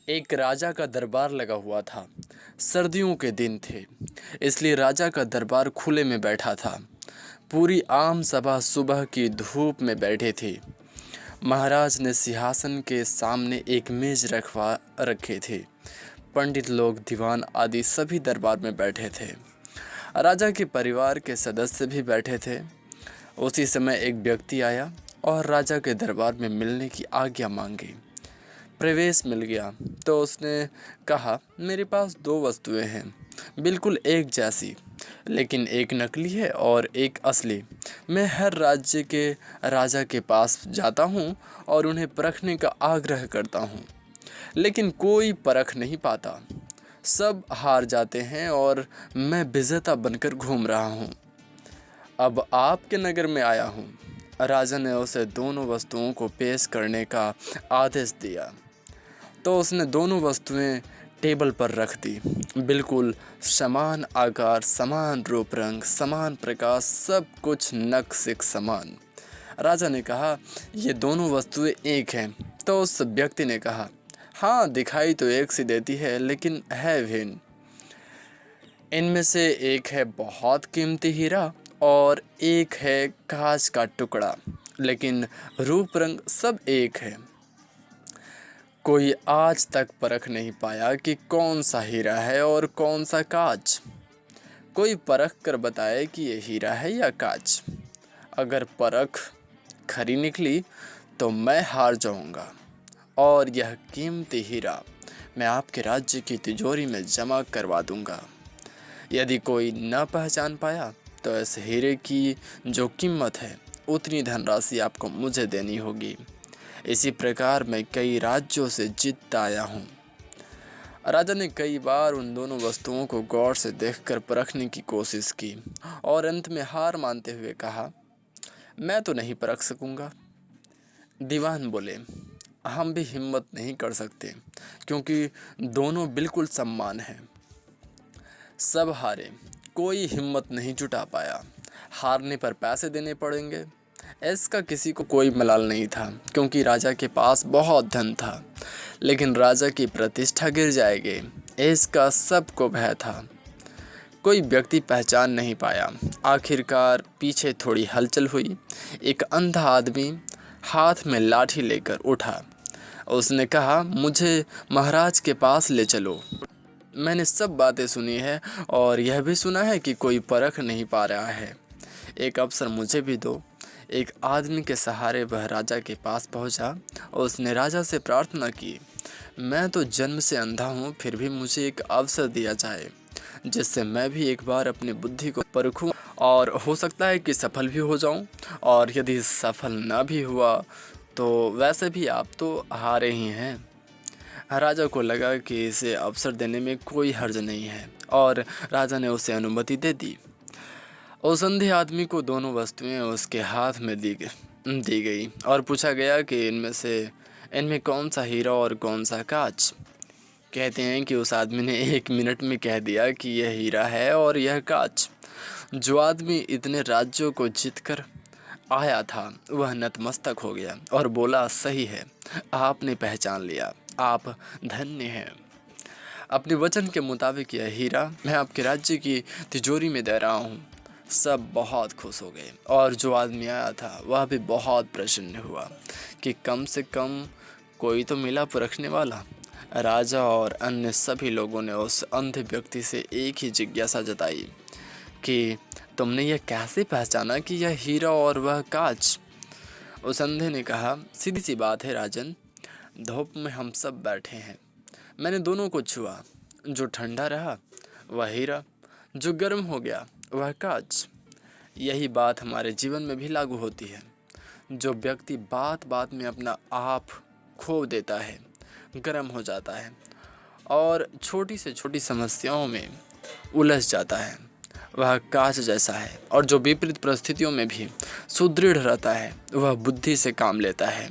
एक राजा का दरबार लगा हुआ था। सर्दियों के दिन थे, इसलिए राजा का दरबार खुले में बैठा था। पूरी आम सभा सुबह की धूप में बैठे थे। महाराज ने सिंहासन के सामने एक मेज रखवा रखे थे। पंडित लोग, दीवान आदि सभी दरबार में बैठे थे। राजा के परिवार के सदस्य भी बैठे थे। उसी समय एक व्यक्ति आया और राजा के दरबार में मिलने की आज्ञा मांगी। प्रवेश मिल गया तो उसने कहा, मेरे पास दो वस्तुएं हैं, बिल्कुल एक जैसी, लेकिन एक नकली है और एक असली। मैं हर राज्य के राजा के पास जाता हूँ और उन्हें परखने का आग्रह करता हूँ, लेकिन कोई परख नहीं पाता। सब हार जाते हैं और मैं विजेता बनकर घूम रहा हूँ। अब आपके नगर में आया हूँ। राजा ने उसे दोनों वस्तुओं को पेश करने का आदेश दिया तो उसने दोनों वस्तुएं टेबल पर रख दी। बिल्कुल समान आकार, समान रूप रंग, समान प्रकाश, सब कुछ नक-सिक समान। राजा ने कहा, ये दोनों वस्तुएं एक हैं। तो उस व्यक्ति ने कहा, हाँ, दिखाई तो एक सी देती है, लेकिन है भिन्न। इनमें से एक है बहुत कीमती हीरा और एक है कांच का टुकड़ा, लेकिन रूप रंग सब एक है। कोई आज तक परख नहीं पाया कि कौन सा हीरा है और कौन सा कांच। कोई परख कर बताए कि ये हीरा है या कांच। अगर परख खरी निकली तो मैं हार जाऊंगा और यह कीमती हीरा मैं आपके राज्य की तिजोरी में जमा करवा दूंगा। यदि कोई न पहचान पाया तो इस हीरे की जो कीमत है उतनी धनराशि आपको मुझे देनी होगी। इसी प्रकार मैं कई राज्यों से जीत आया हूँ। राजा ने कई बार उन दोनों वस्तुओं को गौर से देखकर परखने की कोशिश की और अंत में हार मानते हुए कहा, मैं तो नहीं परख सकूंगा। दीवान बोले, हम भी हिम्मत नहीं कर सकते, क्योंकि दोनों बिल्कुल समान हैं। सब हारे, कोई हिम्मत नहीं जुटा पाया। हारने पर पैसे देने पड़ेंगे, इसका किसी को कोई मलाल नहीं था, क्योंकि राजा के पास बहुत धन था। लेकिन राजा की प्रतिष्ठा गिर जाएगी, इसका सबको भय था। कोई व्यक्ति पहचान नहीं पाया। आखिरकार पीछे थोड़ी हलचल हुई। एक अंधा आदमी हाथ में लाठी लेकर उठा। उसने कहा, मुझे महाराज के पास ले चलो। मैंने सब बातें सुनी है और यह भी सुना है कि कोई परख नहीं पा रहा है। एक अवसर मुझे भी दो। एक आदमी के सहारे वह राजा के पास पहुंचा और उसने राजा से प्रार्थना की, मैं तो जन्म से अंधा हूँ, फिर भी मुझे एक अवसर दिया जाए जिससे मैं भी एक बार अपनी बुद्धि को परखूं और हो सकता है कि सफल भी हो जाऊं, और यदि सफल ना भी हुआ तो वैसे भी आप तो हारे ही हैं। राजा को लगा कि इसे अवसर देने में कोई हर्ज नहीं है और राजा ने उसे अनुमति दे दी। उस अंधे आदमी को दोनों वस्तुएं उसके हाथ में दी गई और पूछा गया कि इनमें कौन सा हीरा और कौन सा कांच। कहते हैं कि उस आदमी ने 1 मिनट में कह दिया कि यह हीरा है और यह कांच। जो आदमी इतने राज्यों को जीतकर आया था वह नतमस्तक हो गया और बोला, सही है, आपने पहचान लिया, आप धन्य हैं। अपने वचन के मुताबिक यह हीरा मैं आपके राज्य की तिजोरी में दे रहा हूँ। सब बहुत खुश हो गए और जो आदमी आया था वह भी बहुत प्रसन्न हुआ कि कम से कम कोई तो मिला परखने वाला। राजा और अन्य सभी लोगों ने उस अंधे व्यक्ति से एक ही जिज्ञासा जताई कि तुमने यह कैसे पहचाना कि यह हीरा और वह कांच। उस अंधे ने कहा, सीधी सी बात है राजन, धूप में हम सब बैठे हैं, मैंने दोनों को छुआ, जो ठंडा रहा वह हीरा, जो गर्म हो गया वह कांच। यही बात हमारे जीवन में भी लागू होती है। जो व्यक्ति बात बात में अपना आप खो देता है, गर्म हो जाता है और छोटी से छोटी समस्याओं में उलझ जाता है, वह कांच जैसा है। और जो विपरीत परिस्थितियों में भी सुदृढ़ रहता है, वह बुद्धि से काम लेता है,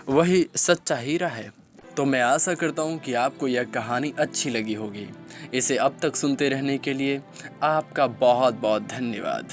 वही सच्चा हीरा है। तो मैं आशा करता हूँ कि आपको यह कहानी अच्छी लगी होगी। इसे अब तक सुनते रहने के लिए आपका बहुत बहुत धन्यवाद।